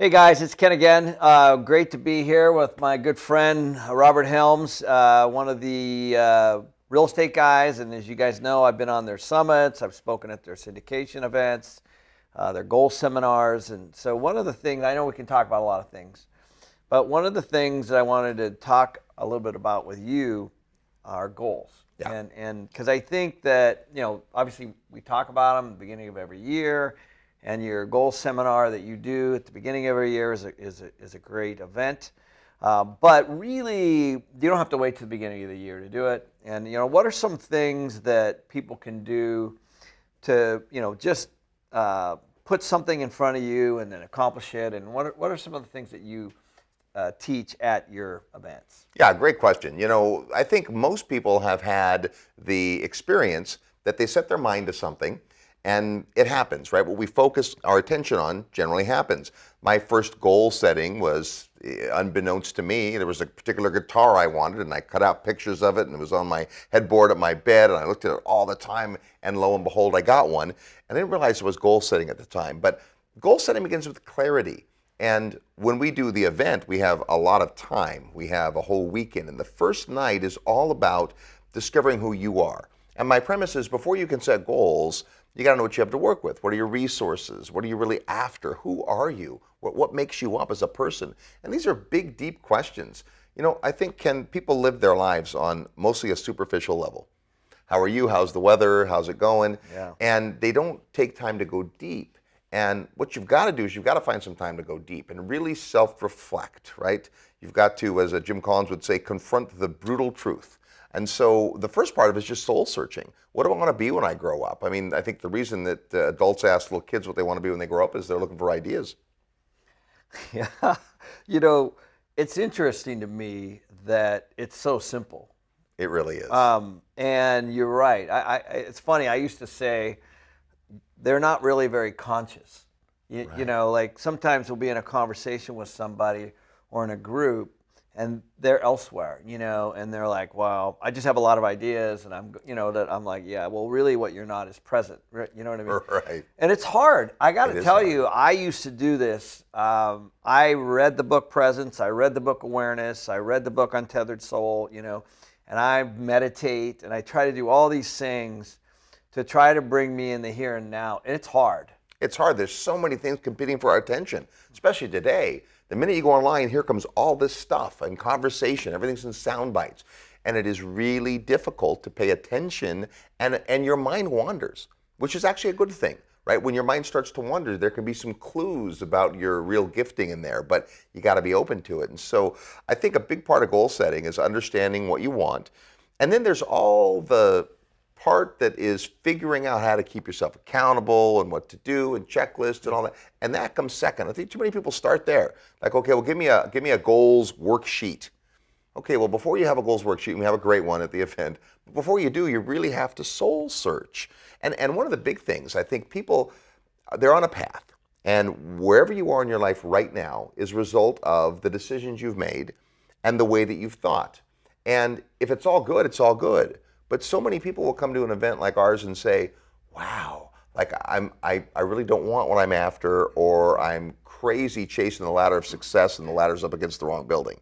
Hey guys, it's Ken again. Great to be here with my good friend Robert Helms, one of the real estate guys. And as you guys know, I've been on their summits, I've spoken at their syndication events, their goal seminars. And so one of the things, I know we can talk about a lot of things, but one of the things that I wanted to talk a little bit about with you are goals. Yeah. And because I think that, obviously we talk about them at the beginning of every year. And your goal seminar that you do at the beginning of every year is a great event. But really, you don't have to wait to the beginning of the year to do it. And, what are some things that people can do to, just put something in front of you and then accomplish it? And what are some of the things that you teach at your events? Yeah, great question. I think most people have had the experience that they set their mind to something and it happens, right? What we focus our attention on generally happens. My first goal setting was, unbeknownst to me, there was a particular guitar I wanted and I cut out pictures of it and it was on my headboard at my bed and I looked at it all the time and lo and behold, I got one. And I didn't realize it was goal setting at the time. But goal setting begins with clarity. And when we do the event, we have a lot of time. We have a whole weekend. And the first night is all about discovering who you are. And my premise is before you can set goals, you got to know what you have to work with. What are your resources? What are you really after? Who are you? What makes you up as a person? And these are big, deep questions. I think people live their lives on mostly a superficial level. How are you? How's the weather? How's it going? Yeah. And they don't take time to go deep. And what you've got to do is you've got to find some time to go deep and really self-reflect, right? You've got to, as Jim Collins would say, confront the brutal truth. And so the first part of it is just soul searching. What do I want to be when I grow up? I mean, I think the reason that adults ask little kids what they want to be when they grow up is they're looking for ideas. Yeah. It's interesting to me that it's so simple. It really is. And you're right. It's funny. I used to say they're not really very conscious. Right. Like sometimes we'll be in a conversation with somebody or in a group and they're elsewhere, and they're like, wow, I just have a lot of ideas and I'm like, yeah, well, really what you're not is present. You know what I mean? Right. And it's hard. I got to tell hard. you, I used to do this. I read the book Presence. I read the book Awareness. I read the book Untethered Soul, and I meditate and I try to do all these things to try to bring me in the here and now. And it's hard. It's hard. There's so many things competing for our attention, especially today. The minute you go online, here comes all this stuff and conversation. Everything's in sound bites. And it is really difficult to pay attention and your mind wanders, which is actually a good thing, right? When your mind starts to wander, there can be some clues about your real gifting in there, but you got to be open to it. And so I think a big part of goal setting is understanding what you want. And then there's all the part that is figuring out how to keep yourself accountable and what to do and checklists and all that, and that comes second. I think too many people start there. Like, okay, well, give me a goals worksheet. Okay, well, before you have a goals worksheet, and we have a great one at the event, but before you do, you really have to soul search. And one of the big things, I think people, they're on a path, and wherever you are in your life right now is a result of the decisions you've made and the way that you've thought. And if it's all good, it's all good. But so many people will come to an event like ours and say, wow, like I really don't want what I'm after, or I'm crazy chasing the ladder of success and the ladder's up against the wrong building.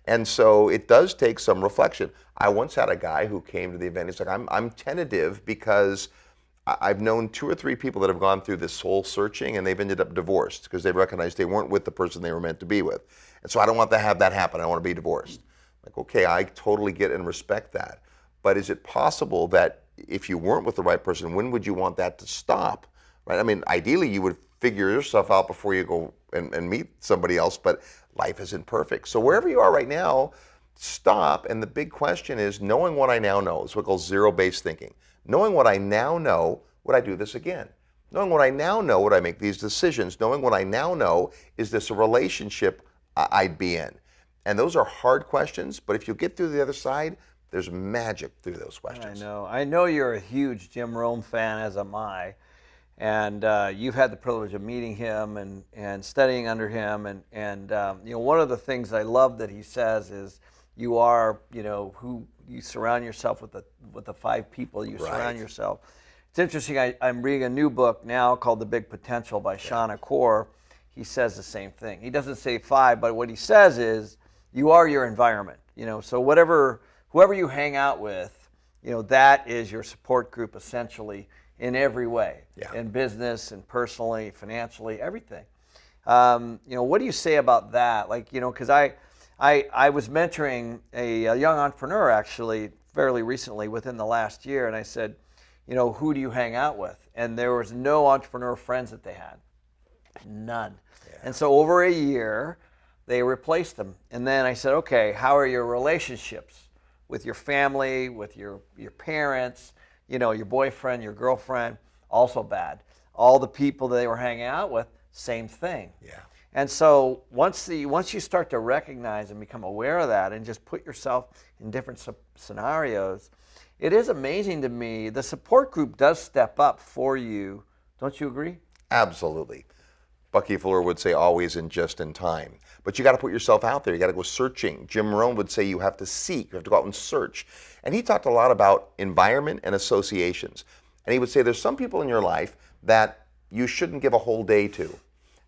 And so it does take some reflection. I once had a guy who came to the event, he's like, I'm tentative because I've known 2 or 3 people that have gone through this soul searching and they've ended up divorced because they recognized they weren't with the person they were meant to be with. And so I don't want to have that happen, I want to be divorced. Like, okay, I totally get and respect that. But is it possible that if you weren't with the right person, when would you want that to stop? Right? I mean, ideally, you would figure yourself out before you go and meet somebody else, but life isn't perfect. So wherever you are right now, stop. And the big question is, knowing what I now know, is what we call zero-based thinking. Knowing what I now know, would I do this again? Knowing what I now know, would I make these decisions? Knowing what I now know, is this a relationship I'd be in? And those are hard questions, but if you get through the other side, there's magic through those questions. I know you're a huge Jim Rohn fan, as am I, and you've had the privilege of meeting him and studying under him, and one of the things I love that he says is you are who you surround yourself with the 5 people you surround yourself. It's interesting. I'm reading a new book now called The Big Potential by Shawn Achor. he says the same thing. He doesn't say 5, but what he says is you are your environment. So whoever you hang out with, that is your support group essentially in every way, in business and personally, financially, everything. What do you say about that? Because I was mentoring a young entrepreneur actually fairly recently within the last year, and I said, who do you hang out with? And there was no entrepreneur friends that they had. None. Yeah. And so over a year, they replaced them. And then I said, okay, how are your relationships with your family, with your parents, your boyfriend, your girlfriend? Also bad. All the people that they were hanging out with, same thing. Yeah. And so once you start to recognize and become aware of that and just put yourself in different scenarios, it is amazing to me. The support group does step up for you. Don't you agree? Absolutely. Bucky Fuller would say always and just in time. But you got to put yourself out there. You got to go searching. Jim Rohn would say you have to seek. You have to go out and search. And he talked a lot about environment and associations. And he would say there's some people in your life that you shouldn't give a whole day to.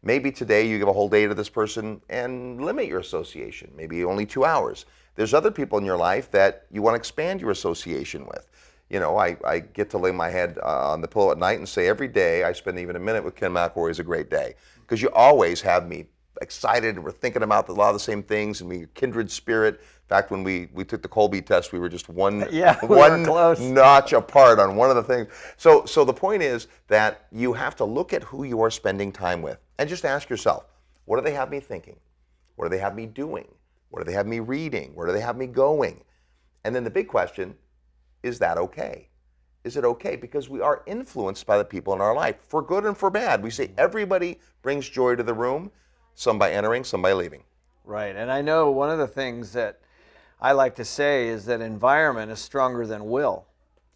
Maybe today you give a whole day to this person and limit your association, maybe only 2 hours. There's other people in your life that you want to expand your association with. I get to lay my head on the pillow at night and say every day I spend even a minute with Ken McElroy is a great day. Because you always have me excited and we're thinking about a lot of the same things and we're kindred spirit. In fact, when we took the Colby test, we were just one notch apart on one of the things. So the point is that you have to look at who you are spending time with and just ask yourself, what do they have me thinking? What do they have me doing? What do they have me reading? Where do they have me going? And then the big question, is that okay? Is it okay? Because we are influenced by the people in our life, for good and for bad. We say everybody brings joy to the room, some by entering, some by leaving. Right, and I know one of the things that I like to say is that environment is stronger than will.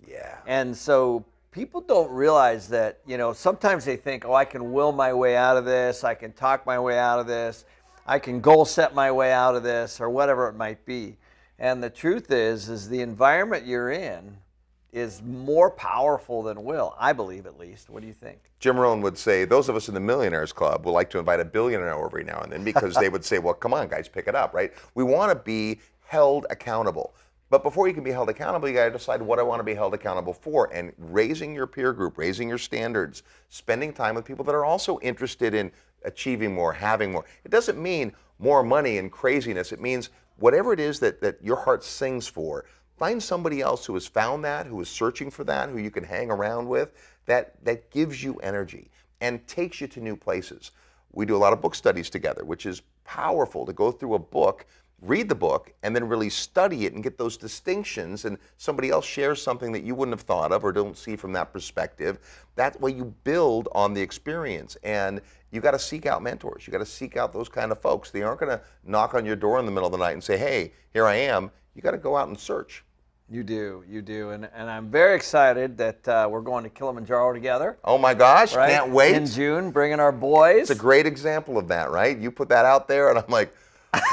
Yeah. And so people don't realize that, sometimes they think, I can will my way out of this, I can talk my way out of this, I can goal set my way out of this, or whatever it might be. And the truth is the environment you're in is more powerful than will, I believe at least. What do you think? Jim Rohn would say, those of us in the Millionaires Club would like to invite a billionaire over every now and then because they would say, well, come on, guys, pick it up, right? We want to be held accountable. But before you can be held accountable, you got to decide what I want to be held accountable for. And raising your peer group, raising your standards, spending time with people that are also interested in achieving more, having more. It doesn't mean more money and craziness. It means whatever it is that your heart sings for, find somebody else who has found that, who is searching for that, who you can hang around with, that gives you energy and takes you to new places. We do a lot of book studies together, which is powerful to go through a book, read the book, and then really study it and get those distinctions, and somebody else shares something that you wouldn't have thought of or don't see from that perspective. That way you build on the experience, and you got to seek out mentors. You got to seek out those kind of folks. They aren't going to knock on your door in the middle of the night and say, hey, here I am. You got to go out and search. You do. And I'm very excited that we're going to Kilimanjaro together. Oh my gosh, right? Can't wait. In June, bringing our boys. It's a great example of that, right? You put that out there and I'm like,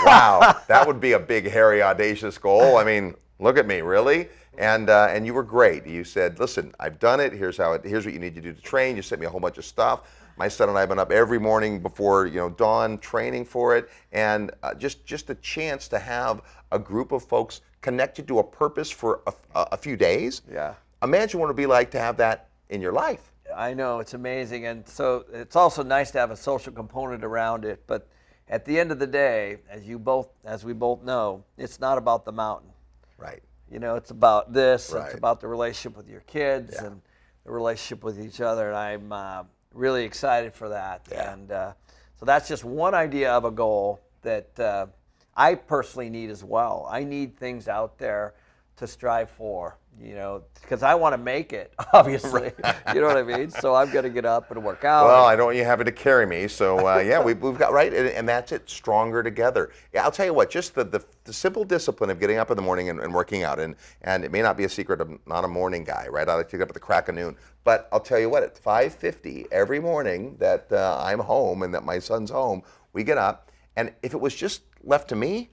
wow, that would be a big, hairy, audacious goal. I mean, look at me, really? And you were great. You said, listen, I've done it. Here's what you need to do to train. You sent me a whole bunch of stuff. My son and I have been up every morning before dawn training for it, and just a chance to have a group of folks connected to a purpose for a few days. Yeah. Imagine what it would be like to have that in your life. I know, it's amazing, and so it's also nice to have a social component around it. But at the end of the day, as we both know, it's not about the mountain. Right. It's about this. Right. It's about the relationship with your kids Yeah. and the relationship with each other. And I'm really excited for that. Yeah. And so that's just one idea of a goal that I personally need as well. I need things out there to strive for, because I want to make it, obviously. You know what I mean? So I'm going to get up and work out. Well, I don't want you having to carry me. So, yeah, we've got, right, and that's it, stronger together. Yeah, I'll tell you what, just the simple discipline of getting up in the morning and working out, and it may not be a secret, I'm not a morning guy, right? I like to get up at the crack of noon. But I'll tell you what, at 5:50 every morning that I'm home and that my son's home, we get up, and if it was just left to me,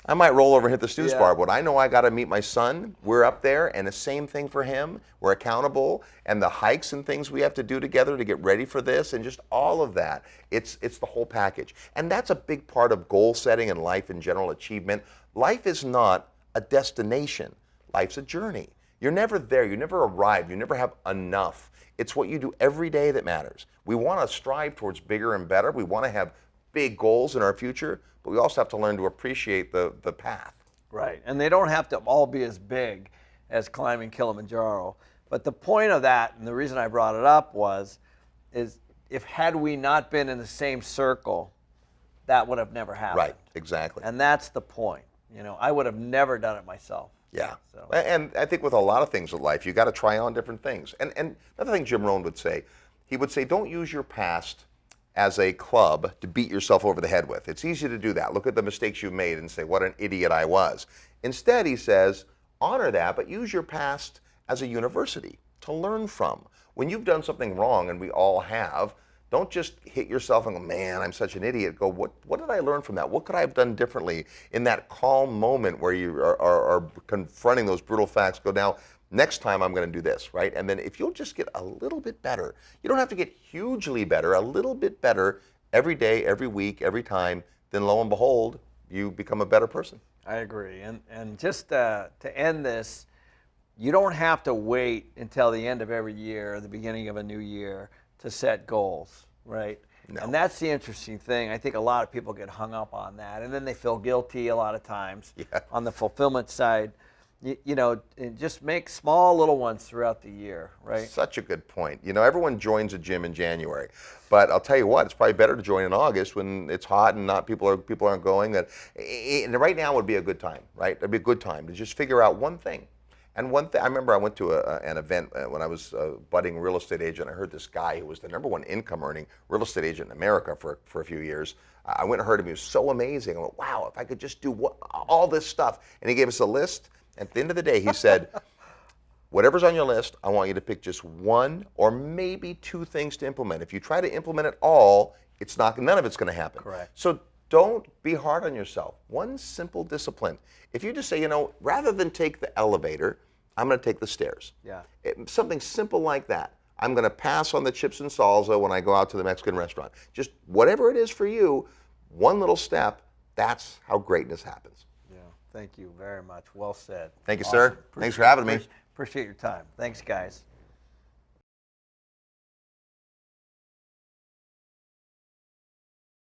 I might roll over and hit the snooze Yeah. bar, but I know I got to meet my son. We're up there, and the same thing for him. We're accountable, and the hikes and things we have to do together to get ready for this, and just all of that. It's the whole package, and that's a big part of goal setting and life in general achievement. Life is not a destination. Life's a journey. You're never there. You never arrive. You never have enough. It's what you do every day that matters. We want to strive towards bigger and better. We want to have big goals in our future, but we also have to learn to appreciate the path. Right, and they don't have to all be as big as climbing Kilimanjaro. But the point of that, and the reason I brought it up is if had we not been in the same circle, that would have never happened. Right, exactly. And that's the point. You know, I would have never done it myself. Yeah, So. and I think with a lot of things in life, you got to try on different things. And another thing Jim Rohn would say, he would say, don't use your past as a club to beat yourself over the head with. It's easy to do that. Look at the mistakes you've made and say, what an idiot I was. Instead, he says, honor that, but use your past as a university to learn from. When you've done something wrong, and we all have, don't just hit yourself and go, man, I'm such an idiot. Go, what did I learn from that? What could I have done differently in that calm moment where you are confronting those brutal facts? Go, now, next time I'm going to do this, right? And then if you'll just get a little bit better, you don't have to get hugely better, a little bit better every day, every week, every time, then lo and behold, you become a better person. I agree. And just to end this, you don't have to wait until the end of every year or the beginning of a new year to set goals, right? No. And that's the interesting thing. I think a lot of people get hung up on that, and then they feel guilty a lot of times. Yeah. On the fulfillment side. You know, and just make small little ones throughout the year, right? Such a good point. You know, everyone joins a gym in January, but I'll tell you what, it's probably better to join in August when it's hot and not people aren't going. And right now would be a good time, right? It'd be a good time to just figure out one thing. And one thing, I remember I went to an event when I was a budding real estate agent. I heard this guy who was the #1 income earning real estate agent in America for a few years. I went and heard him. He was so amazing. I went, wow, if I could just do all this stuff. And he gave us a list. At the end of the day, he said, whatever's on your list, I want you to pick just one or maybe two things to implement. If you try to implement it all, none of it's going to happen. Correct. So don't be hard on yourself. One simple discipline. If you just say, you know, rather than take the elevator, I'm going to take the stairs. Yeah. Something simple like that. I'm going to pass on the chips and salsa when I go out to the Mexican restaurant. Just whatever it is for you, one little step, that's how greatness happens. Thank you very much. Well said. Thank you, Awesome. sir. Thanks for having me. Appreciate your time. Thanks, guys.